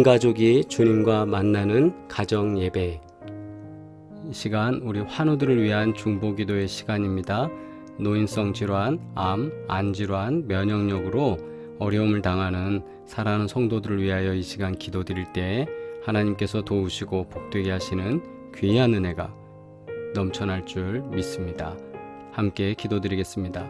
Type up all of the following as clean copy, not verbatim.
가족이 주님과 만나는 가정 예배. 이 시간 우리 환우들을 위한 중보기도의 시간입니다. 노인성 질환, 암, 안질환, 면역력으로 어려움을 당하는 사랑하는 성도들을 위하여 이 시간 기도드릴 때 하나님께서 도우시고 복되게 하시는 귀한 은혜가 넘쳐날 줄 믿습니다. 함께 기도드리겠습니다.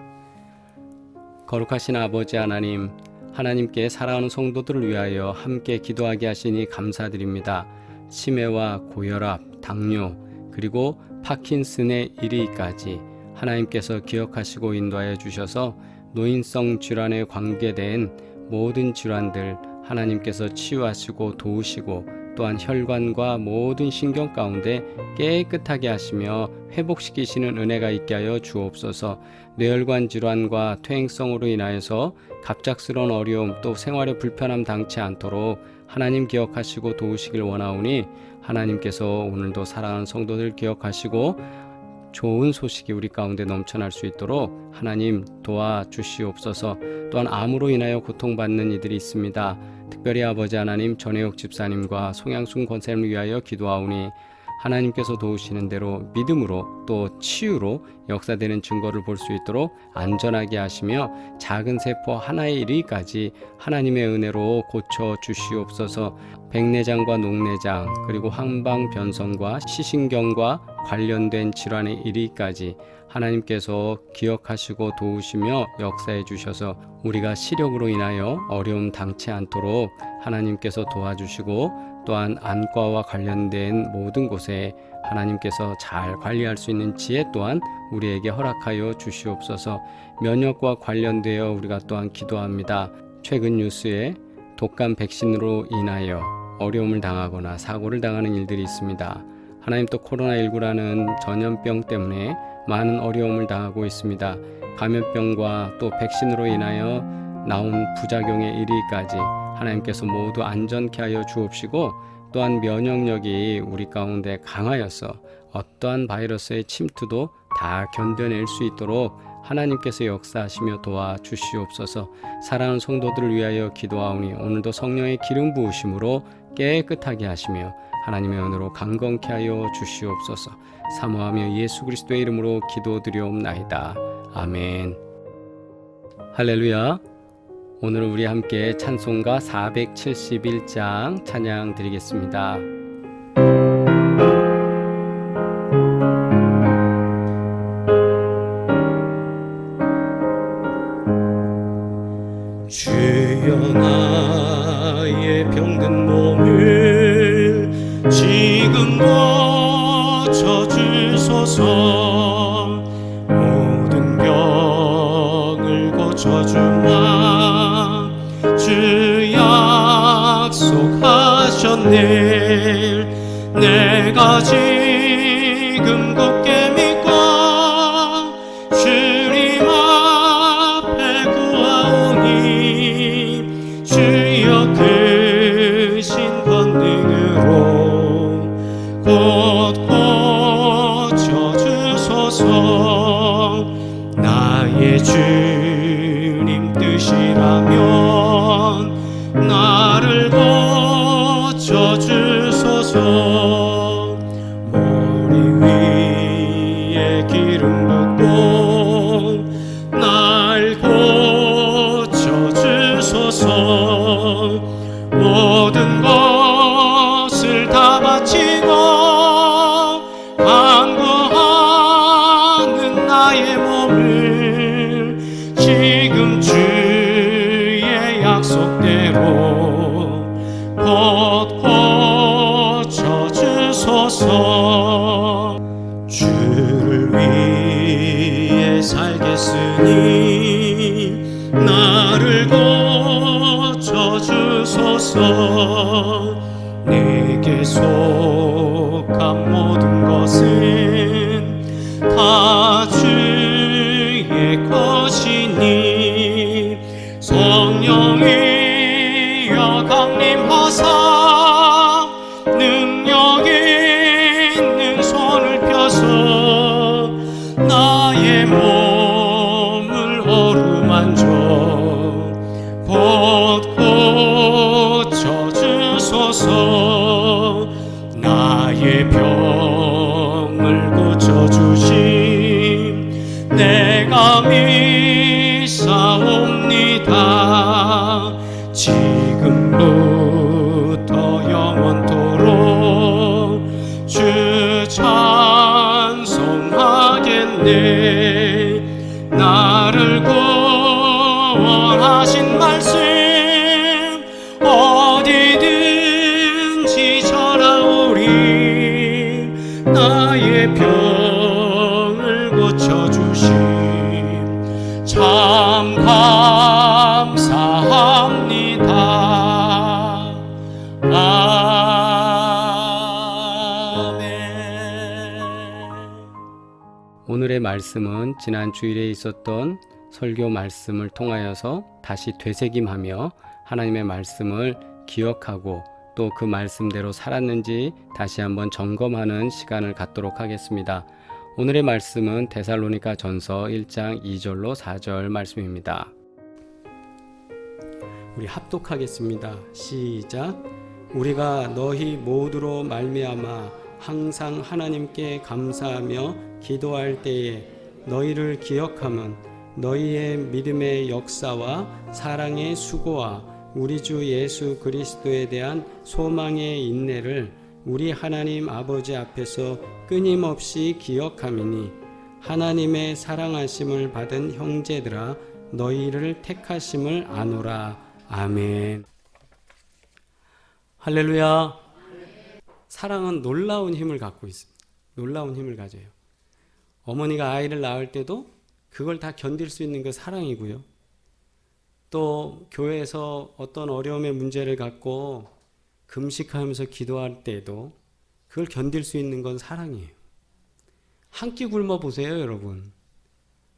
거룩하신 아버지 하나님, 하나님께 사랑하는 성도들을 위하여 함께 기도하게 하시니 감사드립니다. 치매와 고혈압, 당뇨, 그리고 파킨슨의 이르기까지 하나님께서 기억하시고 인도하여 주셔서 노인성 질환에 관계된 모든 질환들 하나님께서 치유하시고 도우시고 또한 혈관과 모든 신경 가운데 깨끗하게 하시며 회복시키시는 은혜가 있게 하여 주옵소서. 뇌혈관 질환과 퇴행성으로 인하여서 갑작스러운 어려움 또 생활에 불편함 당치 않도록 하나님 기억하시고 도우시길 원하오니 하나님께서 오늘도 사랑하는 성도들 기억하시고 좋은 소식이 우리 가운데 넘쳐날 수 있도록 하나님 도와주시옵소서. 또한 암으로 인하여 고통받는 이들이 있습니다. 특별히 아버지 하나님 전혜옥 집사님과 송양순 권사님을 위하여 기도하오니 하나님께서 도우시는 대로 믿음으로 또 치유로 역사되는 증거를 볼 수 있도록 안전하게 하시며 작은 세포 하나에 이르기까지 하나님의 은혜로 고쳐 주시옵소서. 백내장과 녹내장 그리고 항방변성과 시신경과 관련된 질환에 이르기까지 하나님께서 기억하시고 도우시며 역사해 주셔서 우리가 시력으로 인하여 어려움 당치 않도록 하나님께서 도와주시고 또한 안과와 관련된 모든 곳에 하나님께서 잘 관리할 수 있는 지혜 또한 우리에게 허락하여 주시옵소서. 면역과 관련되어 우리가 또한 기도합니다. 최근 뉴스에 독감 백신으로 인하여 어려움을 당하거나 사고를 당하는 일들이 있습니다. 하나님 또 코로나19라는 전염병 때문에 많은 어려움을 당하고 있습니다. 감염병과 또 백신으로 인하여 나온 부작용에 이르기까지 하나님께서 모두 안전케 하여 주옵시고 또한 면역력이 우리 가운데 강하여서 어떠한 바이러스의 침투도 다 견뎌낼 수 있도록 하나님께서 역사하시며 도와주시옵소서. 사랑하는 성도들을 위하여 기도하오니 오늘도 성령의 기름 부으심으로 깨끗하게 하시며 하나님의 은혜로 강건케 하여 주시옵소서. 사모하며 예수 그리스도의 이름으로 기도드리옵나이다. 아멘. 할렐루야. 오늘 우리 함께 찬송가 471장 찬양 드리겠습니다. 주여 나의 병든 몸을 지금 고쳐주소서. 모든 병을 고쳐주마 주 약속하셨네. 내가 지금 굳게 믿고 주님 앞에 구하오니 주여 크신 권능으로 곧 고쳐주소서. 나의 주님 뜻이라면 나를 고쳐주소서. 머리 위에 기름 붓고 날 고쳐주소서. 모든 것을 다 바치고 간구하는 나의 몸을 지금 주의 약속대로 곧 고쳐주소서. 주를 위해 살겠으니 나를 고쳐주소서. 내게 속한 모든 것은 다 주의 것이니 성령이여 강림하사 능력 있는 손을 펴서 나의 몸을 참 감사합니다. 오늘의 말씀은 지난 주일에 있었던 설교 말씀을 통하여서 다시 되새김하며 하나님의 말씀을 기억하고 또 그 말씀대로 살았는지 다시 한번 점검하는 시간을 갖도록 하겠습니다. 오늘의 말씀은 데살로니가 전서 1장 2절로 4절 말씀입니다. 우리 합독하겠습니다. 시작. 우리가 너희 모두로 말미암아 항상 하나님께 감사하며 기도할 때에 너희를 기억함은 너희의 믿음의 역사와 사랑의 수고와 우리 주 예수 그리스도에 대한 소망의 인내를 우리 하나님 아버지 앞에서 끊임없이 기억함이니 하나님의 사랑하심을 받은 형제들아 너희를 택하심을 아노라. 아멘. 할렐루야. 사랑은 놀라운 힘을 갖고 있습니다. 놀라운 힘을 가져요. 어머니가 아이를 낳을 때도 그걸 다 견딜 수 있는 게 사랑이고요. 또 교회에서 어떤 어려움의 문제를 갖고 금식하면서 기도할 때도 그걸 견딜 수 있는 건 사랑이에요. 한 끼 굶어 보세요, 여러분.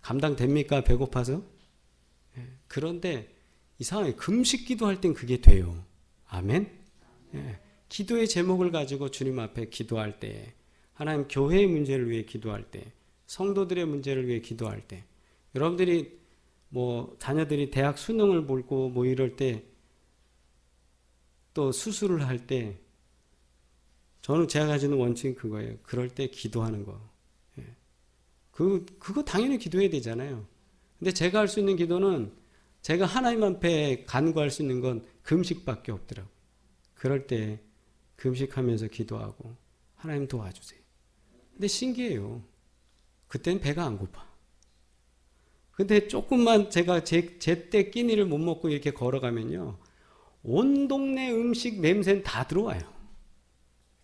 감당됩니까? 배고파서? 그런데 이상하게 금식 기도할 땐 그게 돼요. 아멘? 기도의 제목을 가지고 주님 앞에 기도할 때, 하나님 교회의 문제를 위해 기도할 때, 성도들의 문제를 위해 기도할 때, 여러분들이 자녀들이 대학 수능을 보고 이럴 때, 또 수술을 할 때, 저는 제가 가지는 원칙은 그거예요. 그럴 때 기도하는 거. 그거 당연히 기도해야 되잖아요. 근데 제가 할 수 있는 기도는 제가 하나님 앞에 간구할 수 있는 건 금식밖에 없더라고요. 그럴 때 금식하면서 기도하고 하나님 도와주세요. 근데 신기해요. 그때는 배가 안 고파. 근데 조금만 제가 제때 끼니를 못 먹고 이렇게 걸어가면요, 온 동네 음식 냄새는 다 들어와요.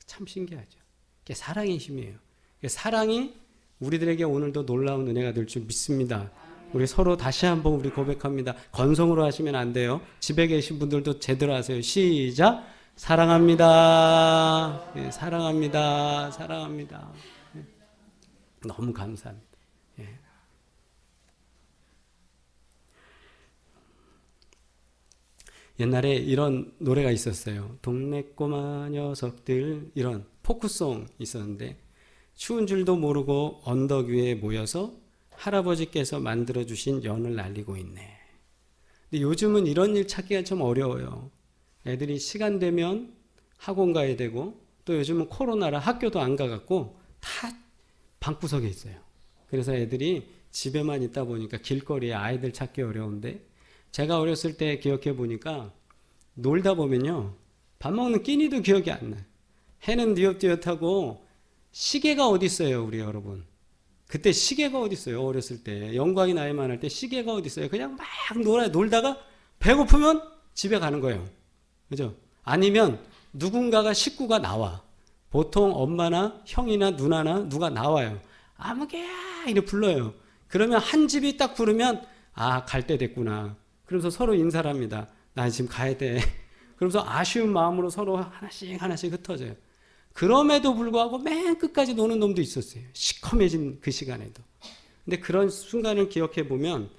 참 신기하죠. 그게 사랑의 힘이에요. 사랑이 우리들에게 오늘도 놀라운 은혜가 될 줄 믿습니다. 우리 서로 다시 한번 우리 고백합니다. 건성으로 하시면 안 돼요. 집에 계신 분들도 제대로 하세요. 시작. 사랑합니다. 예, 사랑합니다. 사랑합니다. 예. 너무 감사합니다. 예. 옛날에 이런 노래가 있었어요. 동네 꼬마 녀석들, 이런 포크송 있었는데, 추운 줄도 모르고 언덕 위에 모여서 할아버지께서 만들어주신 연을 날리고 있네. 근데 요즘은 이런 일 찾기가 좀 어려워요. 애들이 시간 되면 학원 가야 되고, 또 요즘은 코로나라 학교도 안 가갖고 다 방구석에 있어요. 그래서 애들이 집에만 있다 보니까 길거리에 아이들 찾기 어려운데, 제가 어렸을 때 기억해 보니까 놀다 보면요, 밥 먹는 끼니도 기억이 안 나요. 해는 뉘엿뉘엿하고 시계가 어디 있어요, 우리 여러분. 그때 시계가 어디 있어요, 어렸을 때. 영광이 나이 많을 때 시계가 어디 있어요. 그냥 막 놀다가 배고프면 집에 가는 거예요. 그죠? 아니면 누군가가 식구가 나와. 보통 엄마나 형이나 누나나 누가 나와요. 아무개야 이렇게 불러요. 그러면 한 집이 딱 부르면 갈 때 됐구나. 그러면서 서로 인사를 합니다. 나 지금 가야 돼. 그러면서 아쉬운 마음으로 서로 하나씩 흩어져요. 그럼에도 불구하고 맨 끝까지 노는 놈도 있었어요. 시커매진 그 시간에도. 근데 그런 순간을 기억해 보면,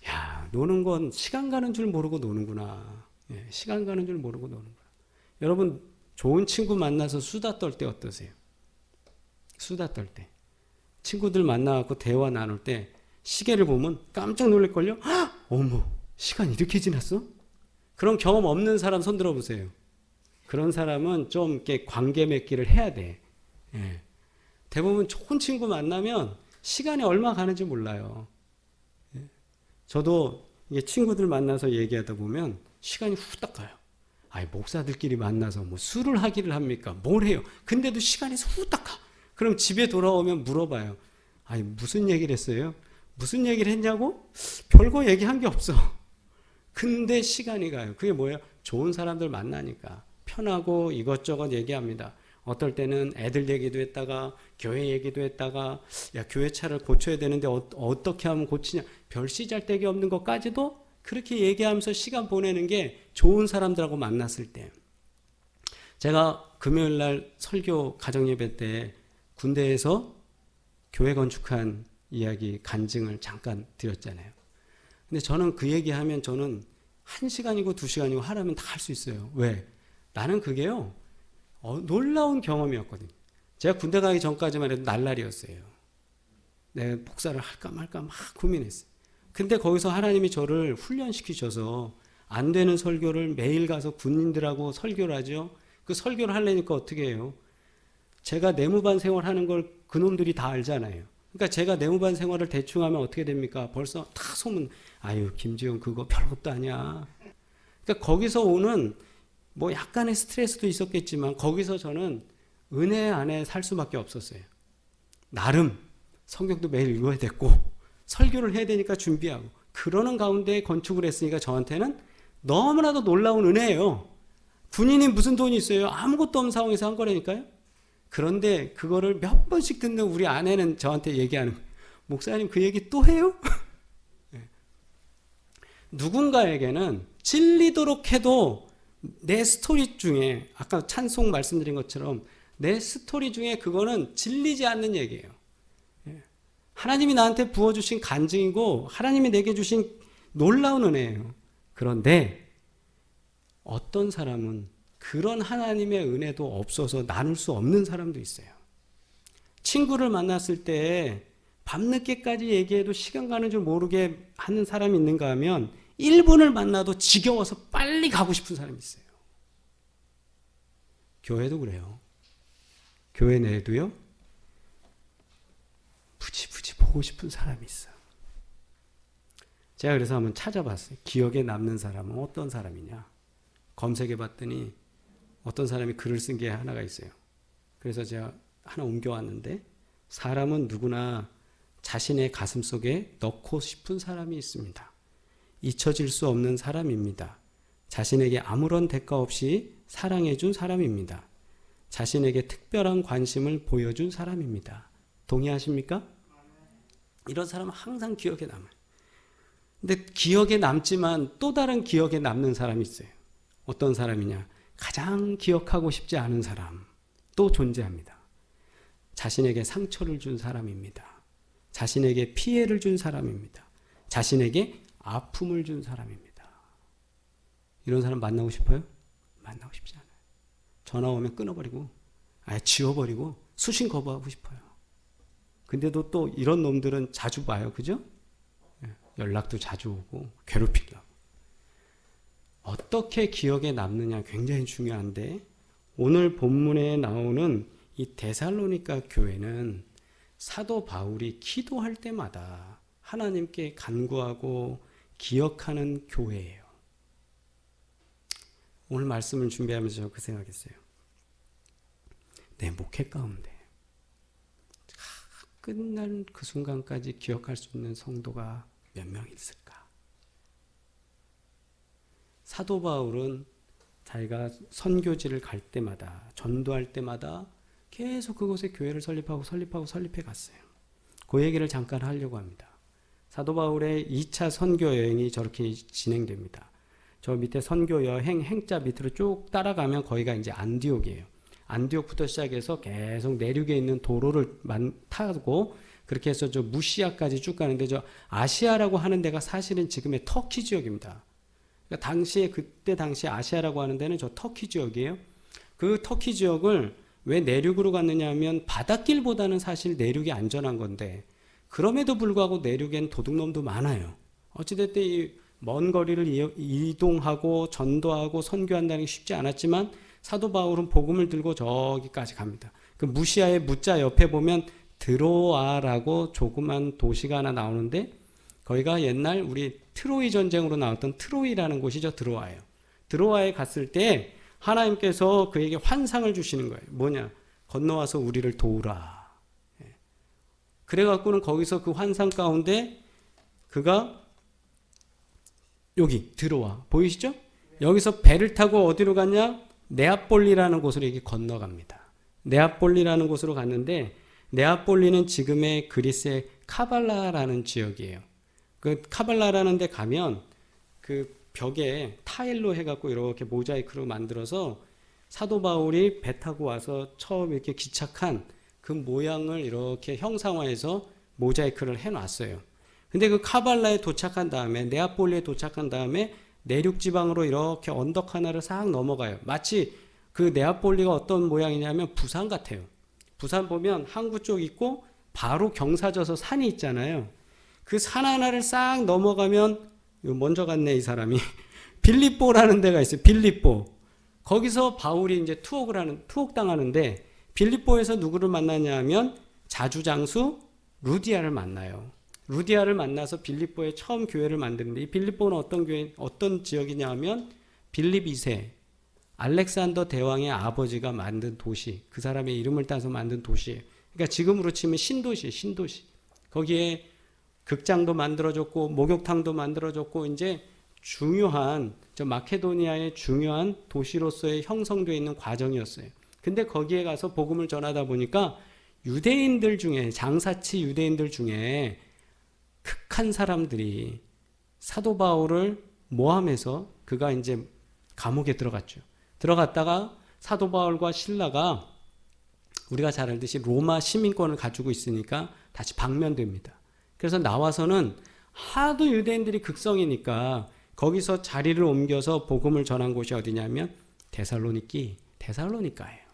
야, 노는 건 시간 가는 줄 모르고 노는구나. 예, 시간 가는 줄 모르고 노는구나. 여러분, 좋은 친구 만나서 수다 떨 때 어떠세요? 수다 떨 때. 친구들 만나갖고 대화 나눌 때 시계를 보면 깜짝 놀랄걸요? 어머, 시간 이렇게 지났어? 그런 경험 없는 사람 손 들어보세요. 그런 사람은 좀 이렇게 관계 맺기를 해야 돼. 예. 대부분 좋은 친구 만나면 시간이 얼마 가는지 몰라요. 예. 저도 이게 친구들 만나서 얘기하다 보면 시간이 후딱 가요. 목사들끼리 만나서 뭐 술을 하기를 합니까? 뭘 해요? 근데도 시간이 후딱 가. 그럼 집에 돌아오면 물어봐요. 무슨 얘기를 했어요? 무슨 얘기를 했냐고? 별거 얘기한 게 없어. 근데 시간이 가요. 그게 뭐예요? 좋은 사람들 만나니까 편하고 이것저것 얘기합니다. 어떨 때는 애들 얘기도 했다가 교회 얘기도 했다가 야 교회 차를 고쳐야 되는데 어떻게 하면 고치냐 별 씨잘데기 없는 것까지도 그렇게 얘기하면서 시간 보내는 게 좋은 사람들하고 만났을 때 제가 금요일 날 설교 가정예배 때 군대에서 교회 건축한 이야기 간증을 잠깐 드렸잖아요. 근데 저는 그 얘기하면 저는 1시간이고 2시간이고 하라면 다 할 수 있어요. 왜? 나는 그게요. 놀라운 경험이었거든요. 제가 군대 가기 전까지만 해도 날라리였어요. 내가 복사를 할까 말까 막 고민했어요. 근데 거기서 하나님이 저를 훈련시키셔서 안 되는 설교를 매일 가서 군인들하고 설교를 하죠. 그 설교를 하려니까 어떻게 해요? 제가 내무반 생활하는 걸 그놈들이 다 알잖아요. 그러니까 제가 내무반 생활을 대충 하면 어떻게 됩니까? 벌써 다 소문, 아유, 김지훈 그거 별것도 아니야. 그러니까 거기서 오는 뭐 약간의 스트레스도 있었겠지만 거기서 저는 은혜 안에 살 수밖에 없었어요. 나름 성경도 매일 읽어야 됐고 설교를 해야 되니까 준비하고 그러는 가운데 건축을 했으니까 저한테는 너무나도 놀라운 은혜예요. 군인이 무슨 돈이 있어요? 아무것도 없는 상황에서 한 거라니까요. 그런데 그거를 몇 번씩 듣는 우리 아내는 저한테 얘기하는 거예요. 목사님 그 얘기 또 해요? 네. 누군가에게는 찔리도록 해도 내 스토리 중에 아까 찬송 말씀드린 것처럼 내 스토리 중에 그거는 질리지 않는 얘기예요. 하나님이 나한테 부어주신 간증이고 하나님이 내게 주신 놀라운 은혜예요. 그런데 어떤 사람은 그런 하나님의 은혜도 없어서 나눌 수 없는 사람도 있어요. 친구를 만났을 때 밤늦게까지 얘기해도 시간 가는 줄 모르게 하는 사람이 있는가 하면 1분을 만나도 지겨워서 빨리 가고 싶은 사람이 있어요. 교회도 그래요. 교회 내에도요. 부지 보고 싶은 사람이 있어요. 제가 그래서 한번 찾아봤어요. 기억에 남는 사람은 어떤 사람이냐. 검색해 봤더니 어떤 사람이 글을 쓴 게 하나가 있어요. 그래서 제가 하나 옮겨왔는데 사람은 누구나 자신의 가슴 속에 넣고 싶은 사람이 있습니다. 잊혀질 수 없는 사람입니다. 자신에게 아무런 대가 없이 사랑해 준 사람입니다. 자신에게 특별한 관심을 보여준 사람입니다. 동의하십니까? 이런 사람은 항상 기억에 남아요. 근데 기억에 남지만 또 다른 기억에 남는 사람이 있어요. 어떤 사람이냐? 가장 기억하고 싶지 않은 사람 또 존재합니다. 자신에게 상처를 준 사람입니다. 자신에게 피해를 준 사람입니다. 자신에게 아픔을 준 사람입니다. 이런 사람 만나고 싶어요? 만나고 싶지 않아요. 전화 오면 끊어버리고 아예 지워버리고 수신 거부하고 싶어요. 근데도 또 이런 놈들은 자주 봐요. 그죠? 연락도 자주 오고 괴롭히려고. 어떻게 기억에 남느냐 굉장히 중요한데 오늘 본문에 나오는 이 데살로니가 교회는 사도 바울이 기도할 때마다 하나님께 간구하고 기억하는 교회예요. 오늘 말씀을 준비하면서 저 그 생각했어요. 내 목회 가운데 끝난 그 순간까지 기억할 수 있는 성도가 몇 명 있을까? 사도 바울은 자기가 선교지를 갈 때마다 전도할 때마다 계속 그곳에 교회를 설립해 갔어요. 그 얘기를 잠깐 하려고 합니다. 사도 바울의 2차 선교 여행이 저렇게 진행됩니다. 저 밑에 선교 여행 행자 밑으로 쭉 따라가면 거기가 이제 안디옥이에요. 안디옥부터 시작해서 계속 내륙에 있는 도로를 타고 그렇게 해서 저 무시아까지 쭉 가는데 저 아시아라고 하는 데가 사실은 지금의 터키 지역입니다. 그러니까 그때 당시에 아시아라고 하는 데는 저 터키 지역이에요. 그 터키 지역을 왜 내륙으로 갔느냐 하면 바닷길보다는 사실 내륙이 안전한 건데 그럼에도 불구하고 내륙엔 도둑놈도 많아요. 어찌됐든 이 먼 거리를 이동하고 전도하고 선교한다는 게 쉽지 않았지만 사도 바울은 복음을 들고 저기까지 갑니다. 그 무시아의 무자 옆에 보면 드로아라고 조그만 도시가 하나 나오는데 거기가 옛날 우리 트로이 전쟁으로 나왔던 트로이라는 곳이죠. 드로아예요. 드로아에 갔을 때 하나님께서 그에게 환상을 주시는 거예요. 뭐냐? 건너와서 우리를 도우라. 그래갖고는 거기서 그 환상 가운데 그가 여기 드로아 보이시죠? 여기서 배를 타고 어디로 갔냐? 네아폴리라는 곳으로 이렇게 건너갑니다. 네아폴리라는 곳으로 갔는데 네아폴리는 지금의 그리스의 카발라라는 지역이에요. 그 카발라라는 데 가면 그 벽에 타일로 해갖고 이렇게 모자이크로 만들어서 사도 바울이 배 타고 와서 처음 이렇게 기착한 그 모양을 이렇게 형상화해서 모자이크를 해놨어요. 근데 그 카발라에 도착한 다음에 네아폴리에 도착한 다음에 내륙 지방으로 이렇게 언덕 하나를 싹 넘어가요. 마치 그 네아폴리가 어떤 모양이냐면 부산 같아요. 부산 보면 항구 쪽 있고 바로 경사져서 산이 있잖아요. 그 산 하나를 싹 넘어가면 먼저 갔네 이 사람이 빌립보라는 데가 있어요. 빌립보. 거기서 바울이 이제 투옥 당하는데 빌립보에서 누구를 만나냐 하면 자주장수 루디아를 만나요. 루디아를 만나서 빌립보에 처음 교회를 만드는데 이 빌립보는 어떤 지역이냐 하면 빌립 2세 알렉산더 대왕의 아버지가 만든 도시, 그 사람의 이름을 따서 만든 도시예요. 그러니까 지금으로 치면 신도시예요. 신도시. 거기에 극장도 만들어졌고 목욕탕도 만들어졌고 이제 중요한 마케도니아의 중요한 도시로서의 형성되어 있는 과정이었어요. 근데 거기에 가서 복음을 전하다 보니까 유대인들 중에 장사치 유대인들 중에 극한 사람들이 사도 바울을 모함해서 그가 이제 감옥에 들어갔죠. 들어갔다가 사도 바울과 실라가 우리가 잘 알듯이 로마 시민권을 가지고 있으니까 다시 방면됩니다. 그래서 나와서는 하도 유대인들이 극성이니까 거기서 자리를 옮겨서 복음을 전한 곳이 어디냐면 데살로니카예요.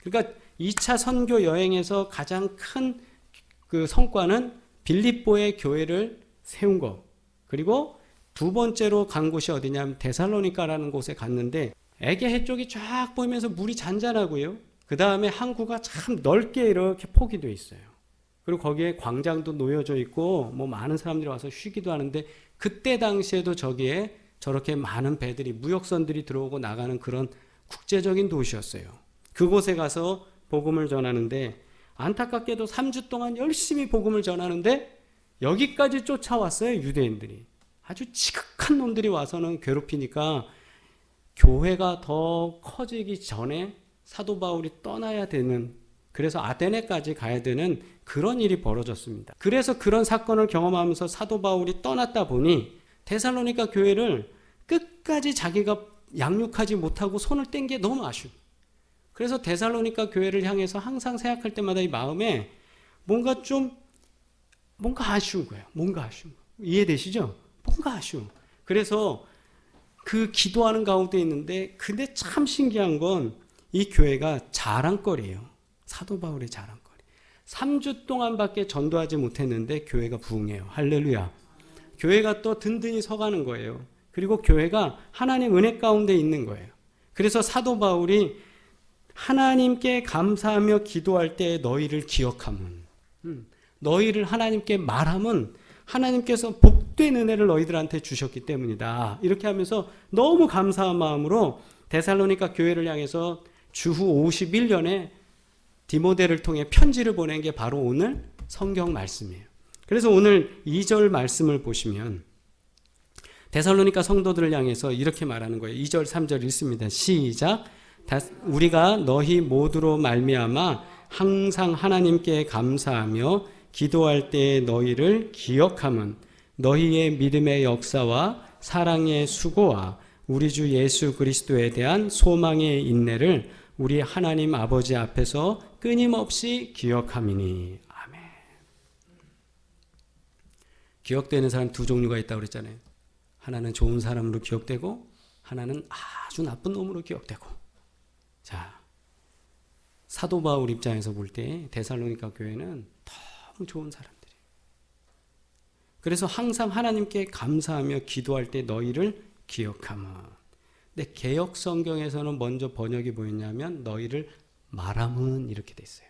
그러니까 2차 선교 여행에서 가장 큰 그 성과는 빌립보의 교회를 세운 거. 그리고 두 번째로 간 곳이 어디냐면 데살로니카라는 곳에 갔는데 에게해 쪽이 쫙 보이면서 물이 잔잔하고요. 그 다음에 항구가 참 넓게 이렇게 폭이 돼 있어요. 그리고 거기에 광장도 놓여져 있고 뭐 많은 사람들이 와서 쉬기도 하는데 그때 당시에도 저기에 저렇게 많은 배들이 무역선들이 들어오고 나가는 그런 국제적인 도시였어요. 그곳에 가서 복음을 전하는데 안타깝게도 3주 동안 열심히 복음을 전하는데 여기까지 쫓아왔어요. 유대인들이. 아주 지극한 놈들이 와서는 괴롭히니까 교회가 더 커지기 전에 사도 바울이 떠나야 되는, 그래서 아테네까지 가야 되는 그런 일이 벌어졌습니다. 그래서 그런 사건을 경험하면서 사도 바울이 떠났다 보니 데살로니가 교회를 끝까지 자기가 양육하지 못하고 손을 뗀 게 너무 아쉬워. 그래서 데살로니가 교회를 향해서 항상 생각할 때마다 이 마음에 뭔가 아쉬운 거예요. 뭔가 아쉬운 거. 이해되시죠? 뭔가 아쉬운. 그래서 그 기도하는 가운데 있는데 근데 참 신기한 건 이 교회가 자랑거리예요. 사도 바울의 자랑거리. 3주 동안밖에 전도하지 못했는데 교회가 부흥해요. 할렐루야. 교회가 또 든든히 서가는 거예요. 그리고 교회가 하나님 은혜 가운데 있는 거예요. 그래서 사도 바울이 하나님께 감사하며 기도할 때 너희를 기억함은, 너희를 하나님께 말함은 하나님께서 복된 은혜를 너희들한테 주셨기 때문이다. 이렇게 하면서 너무 감사한 마음으로 데살로니가 교회를 향해서 주후 51년에 디모데를 통해 편지를 보낸 게 바로 오늘 성경 말씀이에요. 그래서 오늘 2절 말씀을 보시면 데살로니가 성도들을 향해서 이렇게 말하는 거예요. 2절 3절 읽습니다. 시작. 우리가 너희 모두로 말미암아 항상 하나님께 감사하며 기도할 때 너희를 기억함은 너희의 믿음의 역사와 사랑의 수고와 우리 주 예수 그리스도에 대한 소망의 인내를 우리 하나님 아버지 앞에서 끊임없이 기억함이니. 아멘. 기억되는 사람 두 종류가 있다고 그랬잖아요. 하나는 좋은 사람으로 기억되고 하나는 아주 나쁜 놈으로 기억되고. 자, 사도 바울 입장에서 볼 때 데살로니가 교회는 너무 좋은 사람들이에요. 그래서 항상 하나님께 감사하며 기도할 때 너희를 기억하면. 근데 개역 성경에서는 먼저 번역이 뭐였냐면 너희를 말함은 이렇게 돼 있어요.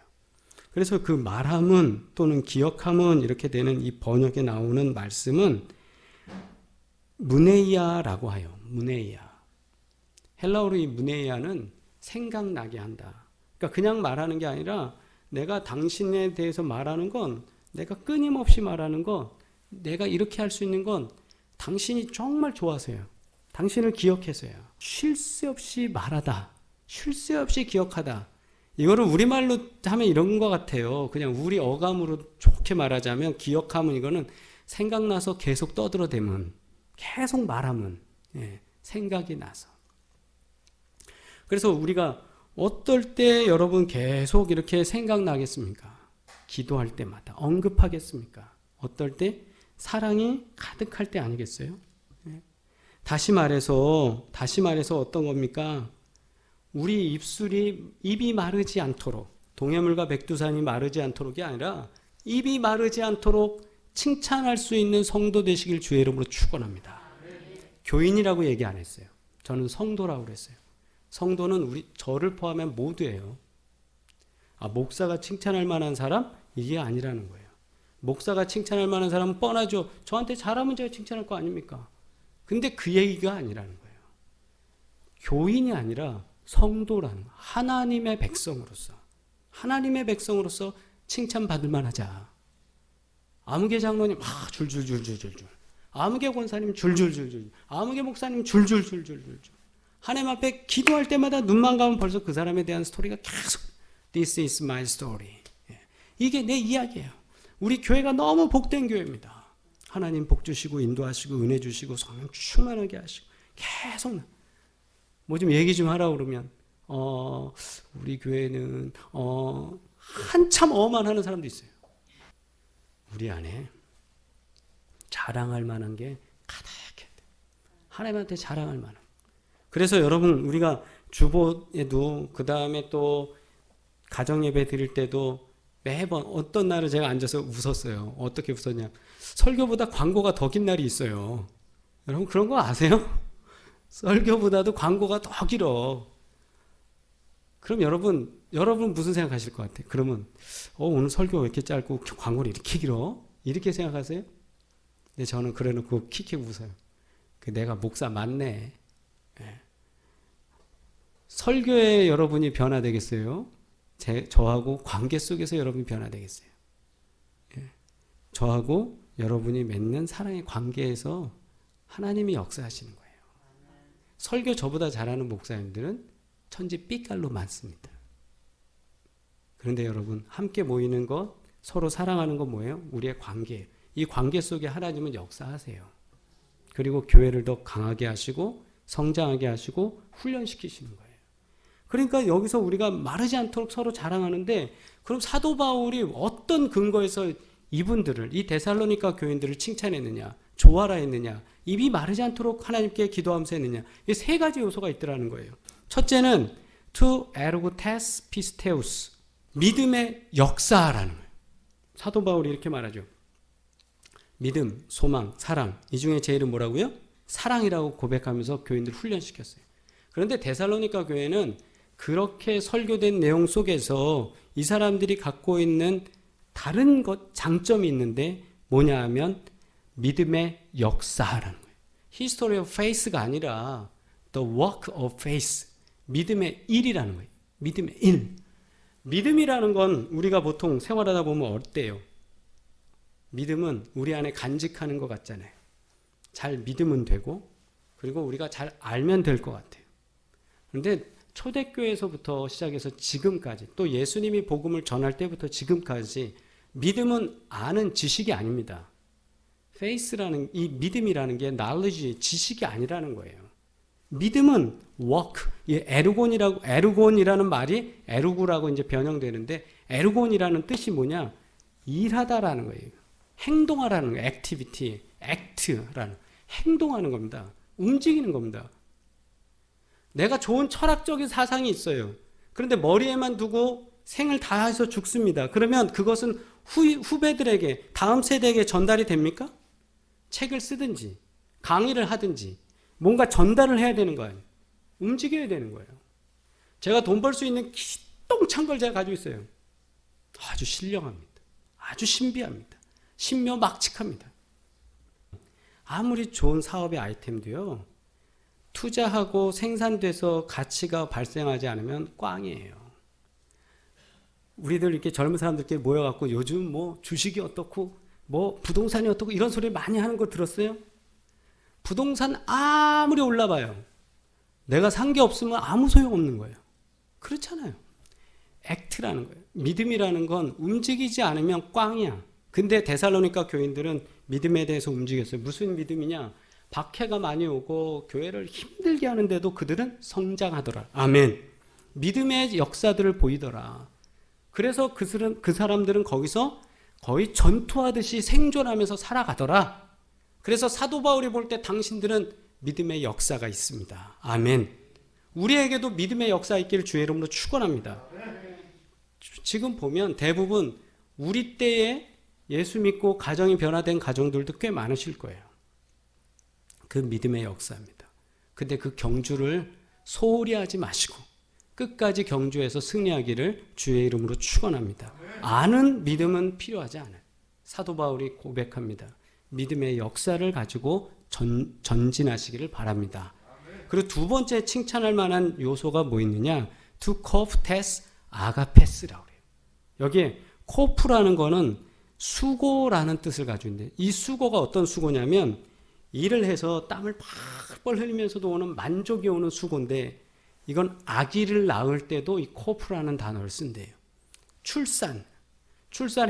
그래서 그 말함은 또는 기억함은 이렇게 되는 이 번역에 나오는 말씀은 무네이아라고 해요. 무네이아. 헬라어로 이 무네이아는 생각나게 한다. 그러니까 그냥 말하는 게 아니라 내가 당신에 대해서 말하는 건, 내가 끊임없이 말하는 건, 내가 이렇게 할 수 있는 건 당신이 정말 좋아서요. 당신을 기억해서요. 쉴 새 없이 말하다. 쉴 새 없이 기억하다. 이거를 우리말로 하면 이런 것 같아요. 그냥 우리 어감으로 좋게 말하자면 기억하면 이거는 생각나서 계속 떠들어대면 계속 말하면 생각이 나서. 그래서 우리가 어떨 때 여러분 계속 이렇게 생각나겠습니까? 기도할 때마다 언급하겠습니까? 어떨 때? 사랑이 가득할 때 아니겠어요? 다시 말해서 어떤 겁니까? 우리 입이 마르지 않도록, 동해물과 백두산이 마르지 않도록이 아니라 입이 마르지 않도록 칭찬할 수 있는 성도 되시길 주의 이름으로 축원합니다. 교인이라고 얘기 안 했어요. 저는 성도라고 그랬어요. 성도는 저를 포함한 모두예요. 목사가 칭찬할 만한 사람? 이게 아니라는 거예요. 목사가 칭찬할 만한 사람은 뻔하죠. 저한테 잘하면 제가 칭찬할 거 아닙니까? 근데 그 얘기가 아니라는 거예요. 교인이 아니라 성도라는 거. 하나님의 백성으로서 칭찬받을 만하자. 아무개 장로님 줄줄줄줄줄, 아무개 권사님 줄줄줄줄, 아무개 목사님 줄줄줄줄줄. 하나님 앞에 기도할 때마다 눈만 감으면 벌써 그 사람에 대한 스토리가 계속 This is my story. 이게 내 이야기예요. 우리 교회가 너무 복된 교회입니다. 하나님 복 주시고 인도하시고 은혜 주시고 성령 충만하게 하시고 계속 뭐 좀 얘기 좀 하라고 그러면 우리 교회는 한참 어만하는 사람도 있어요. 우리 안에 자랑할 만한 게 가득해. 하나님한테 자랑할 만한. 그래서 여러분 우리가 주보에도 그 다음에 또 가정예배 드릴 때도 매번 어떤 날은 제가 앉아서 웃었어요. 어떻게 웃었냐? 설교보다 광고가 더 긴 날이 있어요. 여러분 그런 거 아세요? 설교보다도 광고가 더 길어. 그럼 여러분 무슨 생각하실 것 같아요? 그러면 오늘 설교 왜 이렇게 짧고 광고를 이렇게 길어? 이렇게 생각하세요? 근데 저는 그래놓고 킥킥 웃어요. 내가 목사 맞네. 설교에 여러분이 변화되겠어요? 저하고 관계 속에서 여러분이 변화되겠어요? 저하고 여러분이 맺는 사랑의 관계에서 하나님이 역사하시는 거예요. 설교 저보다 잘하는 목사님들은 천지 삐깔로 많습니다. 그런데 여러분 함께 모이는 것, 서로 사랑하는 것 뭐예요? 우리의 관계예요. 이 관계 속에 하나님은 역사하세요. 그리고 교회를 더 강하게 하시고 성장하게 하시고 훈련시키시는 거예요. 그러니까 여기서 우리가 마르지 않도록 서로 자랑하는데, 그럼 사도 바울이 어떤 근거에서 이분들을, 이 데살로니가 교인들을 칭찬했느냐, 좋아라 했느냐, 입이 마르지 않도록 하나님께 기도하면서 했느냐, 이 세 가지 요소가 있더라는 거예요. 첫째는 to ergotes pisteus, 믿음의 역사라는 거예요. 사도 바울이 이렇게 말하죠. 믿음, 소망, 사랑, 이 중에 제일은 뭐라고요? 사랑이라고 고백하면서 교인들 훈련시켰어요. 그런데 데살로니가 교회는 그렇게 설교된 내용 속에서 이 사람들이 갖고 있는 다른 장점이 있는데 뭐냐 하면 믿음의 역사라는 거예요. History of faith가 아니라 the work of faith, 믿음의 일이라는 거예요. 믿음의 일. 믿음이라는 건 우리가 보통 생활하다 보면 어때요? 믿음은 우리 안에 간직하는 것 같잖아요. 잘 믿으면 되고, 그리고 우리가 잘 알면 될 것 같아요. 그런데 초대교회에서부터 시작해서 지금까지, 또 예수님이 복음을 전할 때부터 지금까지 믿음은 아는 지식이 아닙니다. faith라는, 이 믿음이라는 게 knowledge, 지식이 아니라는 거예요. 믿음은 work, 이 에르곤이라는 말이 에르구라고 이제 변형되는데, 에르곤이라는 뜻이 뭐냐? 일하다라는 거예요. 행동하라는 거예요. activity, act라는, 행동하는 겁니다. 움직이는 겁니다. 내가 좋은 철학적인 사상이 있어요. 그런데 머리에만 두고 생을 다해서 죽습니다. 그러면 그것은 후배들에게, 다음 세대에게 전달이 됩니까? 책을 쓰든지 강의를 하든지 뭔가 전달을 해야 되는 거예요. 움직여야 되는 거예요. 제가 돈 벌 수 있는 기똥찬 걸 제가 가지고 있어요. 아주 신령합니다. 아주 신비합니다. 신묘막측합니다. 아무리 좋은 사업의 아이템도요, 투자하고 생산돼서 가치가 발생하지 않으면 꽝이에요. 우리들 이렇게 젊은 사람들끼리 모여갖고 요즘 뭐 주식이 어떻고 뭐 부동산이 어떻고 이런 소리 많이 하는 거 들었어요? 부동산 아무리 올라봐요. 내가 산 게 없으면 아무 소용 없는 거예요. 그렇잖아요. 액트라는 거예요. 믿음이라는 건 움직이지 않으면 꽝이야. 근데 데살로니가 교인들은 믿음에 대해서 움직였어요. 무슨 믿음이냐? 박해가 많이 오고 교회를 힘들게 하는데도 그들은 성장하더라. 아멘. 믿음의 역사들을 보이더라. 그래서 그 사람들은 거기서 거의 전투하듯이 생존하면서 살아가더라. 그래서 사도 바울이 볼 때 당신들은 믿음의 역사가 있습니다. 아멘. 우리에게도 믿음의 역사 있기를 주의 이름으로 축원합니다. 지금 보면 대부분 우리 때에 예수 믿고 가정이 변화된 가정들도 꽤 많으실 거예요. 그 믿음의 역사입니다. 근데 그 경주를 소홀히 하지 마시고 끝까지 경주에서 승리하기를 주의 이름으로 축원합니다. 아는 믿음은 필요하지 않아요. 사도 바울이 고백합니다. 믿음의 역사를 가지고 전진하시기를 바랍니다. 그리고 두 번째 칭찬할 만한 요소가 뭐 있느냐? to cope test 아가페스라고 그래요. 여기에 코프라는 거는 수고라는 뜻을 가지고 있는데 이 수고가 어떤 수고냐면 일을 해서 땀을 펄펄 흘리면서도 오는 만족이 오는 수고인데 이건 아기를 낳을 때도 이 코프라는 단어를 쓴대요. 출산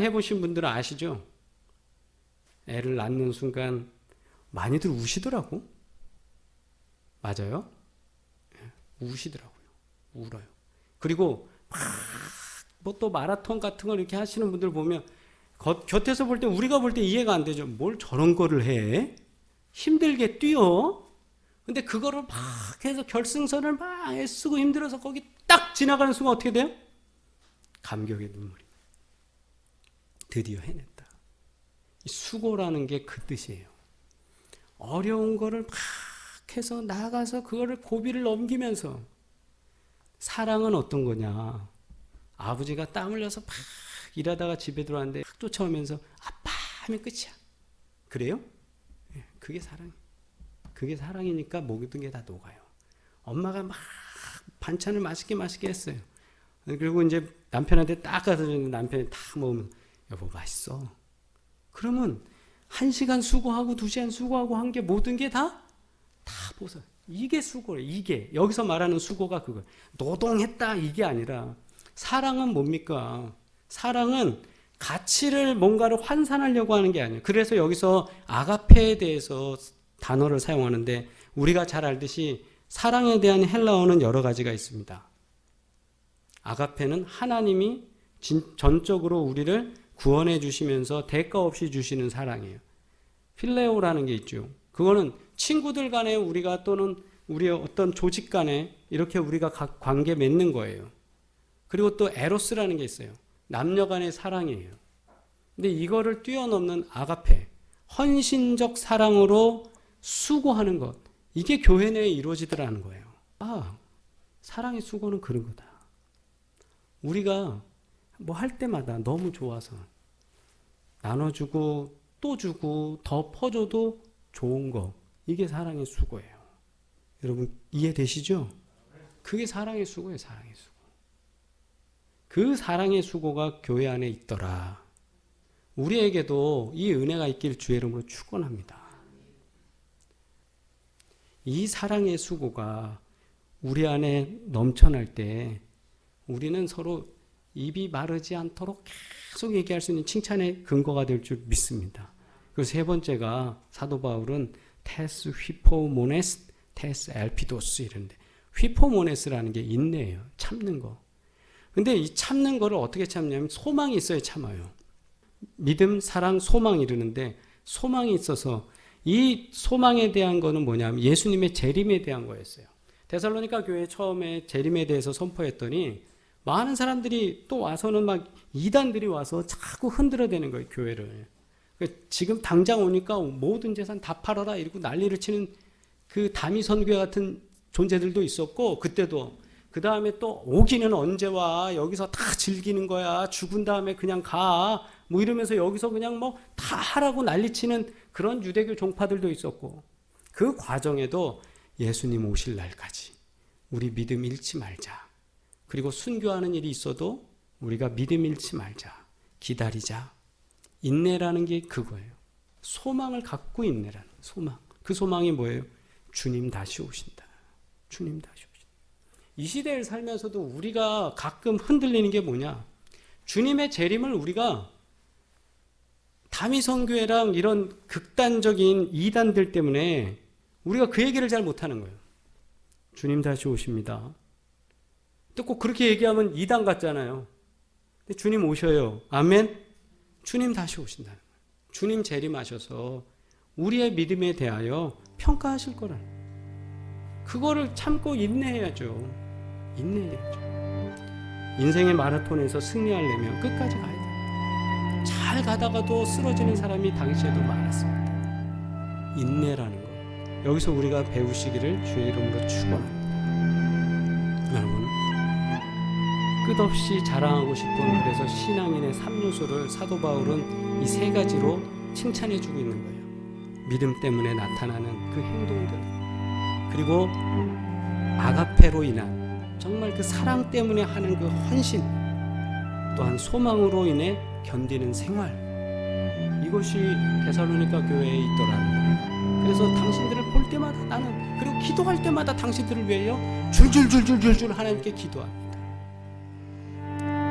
해보신 분들은 아시죠? 애를 낳는 순간 많이들 우시더라고. 맞아요? 우시더라고요. 울어요. 그리고 뭐 또 마라톤 같은 걸 이렇게 하시는 분들 보면 곁에서 볼 때 우리가 볼 때 이해가 안 되죠. 뭘 저런 거를 해? 힘들게 뛰어? 근데 그거를 막 해서 결승선을 막 애쓰고 힘들어서 거기 딱 지나가는 순간 어떻게 돼요? 감격의 눈물이. 드디어 해냈다. 이 수고라는 게 그 뜻이에요. 어려운 거를 막 해서 나가서 그거를 고비를 넘기면서 사랑은 어떤 거냐? 아버지가 땀 흘려서 막 일하다가 집에 들어왔는데 막 쫓아오면서 아빠 하면 끝이야. 그래요? 그게 사랑이에요. 그게 사랑이니까 모든 게 다 녹아요. 엄마가 막 반찬을 맛있게 했어요. 그리고 이제 남편한테 딱 가서 남편이 딱 먹으면 여보 맛있어. 그러면 1시간 수고하고 2시간 수고하고 한 게 모든 게 다 보서. 이게 수고예요. 이게 여기서 말하는 수고가 그거예요. 노동했다 이게 아니라 사랑은 뭡니까? 사랑은 가치를 뭔가를 환산하려고 하는 게 아니에요. 그래서 여기서 아가페에 대해서 단어를 사용하는데 우리가 잘 알듯이 사랑에 대한 헬라어는 여러 가지가 있습니다. 아가페는 하나님이 전적으로 우리를 구원해 주시면서 대가 없이 주시는 사랑이에요. 필레오라는 게 있죠. 그거는 친구들 간에 우리가 또는 우리의 어떤 조직 간에 이렇게 우리가 각 관계 맺는 거예요. 그리고 또 에로스라는 게 있어요. 남녀 간의 사랑이에요. 근데 이거를 뛰어넘는 아가페, 헌신적 사랑으로 수고하는 것. 이게 교회 내에 이루어지더라는 거예요. 아, 사랑의 수고는 그런 거다. 우리가 뭐 할 때마다 너무 좋아서 나눠주고 또 주고 더 퍼줘도 좋은 거. 이게 사랑의 수고예요. 여러분 이해되시죠? 그게 사랑의 수고예요. 사랑의 수고. 그 사랑의 수고가 교회 안에 있더라. 우리에게도 이 은혜가 있길 주의 이름으로 축원합니다. 이 사랑의 수고가 우리 안에 넘쳐날 때 우리는 서로 입이 마르지 않도록 계속 얘기할 수 있는 칭찬의 근거가 될 줄 믿습니다. 그리고 세 번째가 사도 바울은 테스 휘포모네스 테스 엘피도스 이런데 휘포모네스라는 게 인내예요. 참는 거. 근데 이 참는 거를 어떻게 참냐면 소망이 있어야 참아요. 믿음, 사랑, 소망 이르는데 소망이 있어서 이 소망에 대한 거는 뭐냐면 예수님의 재림에 대한 거였어요. 데살로니가 교회 처음에 재림에 대해서 선포했더니 많은 사람들이 또 와서는 막 이단들이 와서 자꾸 흔들어대는 거예요, 교회를. 지금 당장 오니까 모든 재산 다 팔아라 이러고 난리를 치는 그 다미 선교 같은 존재들도 있었고 그때도 그 다음에 또 오기는 언제 와? 여기서 다 즐기는 거야. 죽은 다음에 그냥 가. 뭐 이러면서 여기서 그냥 뭐 다 하라고 난리치는 그런 유대교 종파들도 있었고 그 과정에도 예수님 오실 날까지 우리 믿음 잃지 말자. 그리고 순교하는 일이 있어도 우리가 믿음 잃지 말자. 기다리자. 인내라는 게 그거예요. 소망을 갖고 인내라는 소망. 그 소망이 뭐예요? 주님 다시 오신다. 주님 다시 오신다. 이 시대를 살면서도 우리가 가끔 흔들리는 게 뭐냐? 주님의 재림을 우리가 다미성교회랑 이런 극단적인 이단들 때문에 우리가 그 얘기를 잘 못하는 거예요. 주님 다시 오십니다. 또 꼭 그렇게 얘기하면 이단 같잖아요. 근데 주님 오셔요. 아멘. 주님 다시 오신다는 거예요. 주님 재림하셔서 우리의 믿음에 대하여 평가하실 거라는 거예요. 그거를 참고 인내해야죠. 인내해야죠. 인생의 마라톤에서 승리하려면 끝까지 가야 돼요. 잘 가다가도 쓰러지는 사람이 당시에도 많았습니다. 인내라는 거. 여기서 우리가 배우시기를 주의 이름으로 축원합니다. 여러분, 끝없이 자랑하고 싶은 그래서 신앙인의 3요소를 사도 바울은 이 3가지로 칭찬해주고 있는 거예요. 믿음 때문에 나타나는 그 행동들, 그리고 아가페로 인한 정말 그 사랑 때문에 하는 그 헌신, 또한 소망으로 인해 견디는 생활, 이것이 데살로니가 교회에 있더라는 거예요. 그래서 당신들을 볼 때마다 나는, 그리고 기도할 때마다 당신들을 위하여 줄줄줄줄줄줄 하나님께 기도합니다.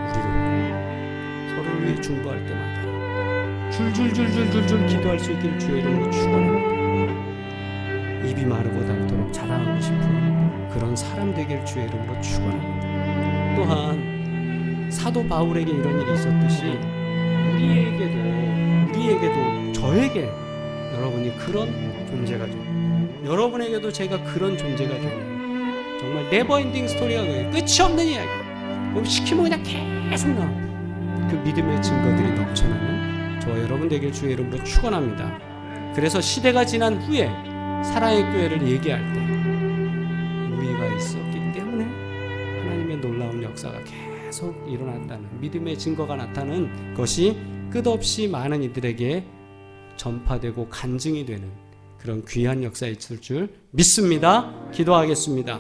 우리도 서로를 위해 중보할 때마다 줄줄줄줄줄줄 기도할 수 있기를 주의 이름으로 축원합니다. 입이 마르고 닳도록 자랑하고 싶은 그런 사람 되길 주의 이름으로 축원합니다. 또한 사도 바울에게 이런 일이 있었듯이 우리에게도 저에게 여러분이 그런 존재가 되고 여러분에게도 제가 그런 존재가 되는 정말 네버엔딩 스토리가 끝이 없는 이야기. 시키면 그냥 계속 나와. 그 믿음의 증거들이 넘쳐나는 저와 여러분 되길 주의 이름으로 축원합니다. 그래서 시대가 지난 후에 사랑의 교회를 얘기할 때 우리가 있었기 때문에 하나님의 놀라운 역사가 계속 일어났다는 믿음의 증거가 나타나는 것이 끝없이 많은 이들에게 전파되고 간증이 되는 그런 귀한 역사에 있을 줄 믿습니다. 기도하겠습니다.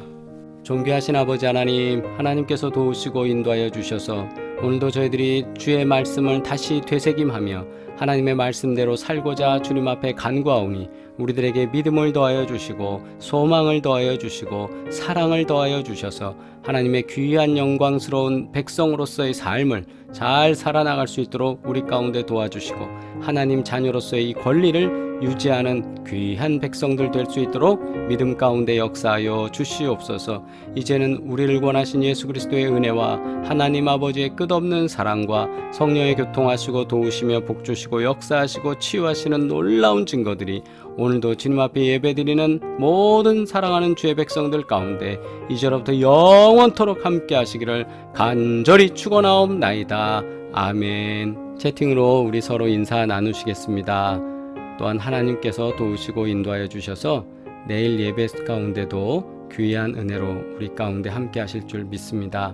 존귀하신 아버지 하나님, 하나님께서 도우시고 인도하여 주셔서 오늘도 저희들이 주의 말씀을 다시 되새김하며 하나님의 말씀대로 살고자 주님 앞에 간구하오니 우리들에게 믿음을 더하여 주시고 소망을 더하여 주시고 사랑을 더하여 주셔서 하나님의 귀한 영광스러운 백성으로서의 삶을 잘 살아나갈 수 있도록 우리 가운데 도와주시고 하나님 자녀로서의 이 권리를 유지하는 귀한 백성들 될 수 있도록 믿음 가운데 역사하여 주시옵소서. 이제는 우리를 권하신 예수 그리스도의 은혜와 하나님 아버지의 끝없는 사랑과 성령의 교통하시고 도우시며 복주시고 역사하시고 치유하시는 놀라운 증거들이 오늘도 주님 앞에 예배드리는 모든 사랑하는 주의 백성들 가운데 이제로부터 영원토록 함께 하시기를 간절히 축원하옵나이다. 아멘. 채팅으로 우리 서로 인사 나누시겠습니다. 또한 하나님께서 도우시고 인도하여 주셔서 내일 예배 가운데도 귀한 은혜로 우리 가운데 함께 하실 줄 믿습니다.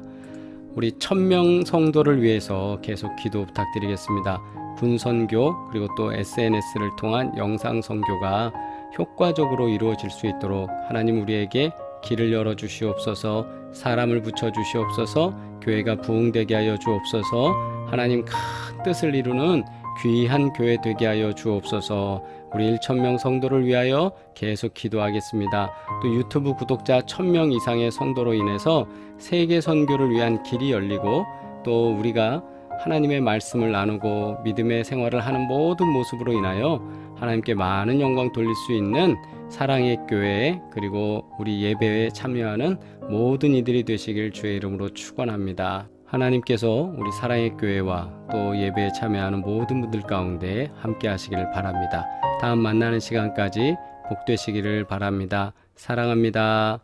우리 1000명 성도를 위해서 계속 기도 부탁드리겠습니다. 군선교 그리고 또 SNS를 통한 영상 선교가 효과적으로 이루어질 수 있도록 하나님 우리에게 길을 열어 주시옵소서. 사람을 붙여 주시옵소서. 교회가 부흥되게 하여 주옵소서. 하나님 큰 뜻을 이루는 귀한 교회 되게 하여 주옵소서. 우리 1000명 성도를 위하여 계속 기도하겠습니다. 또 유튜브 구독자 1000명 이상의 성도로 인해서 세계 선교를 위한 길이 열리고 또 우리가 하나님의 말씀을 나누고 믿음의 생활을 하는 모든 모습으로 인하여 하나님께 많은 영광 돌릴 수 있는 사랑의 교회 그리고 우리 예배에 참여하는 모든 이들이 되시길 주의 이름으로 축원합니다. 하나님께서 우리 사랑의 교회와 또 예배에 참여하는 모든 분들 가운데 함께 하시기를 바랍니다. 다음 만나는 시간까지 복되시기를 바랍니다. 사랑합니다.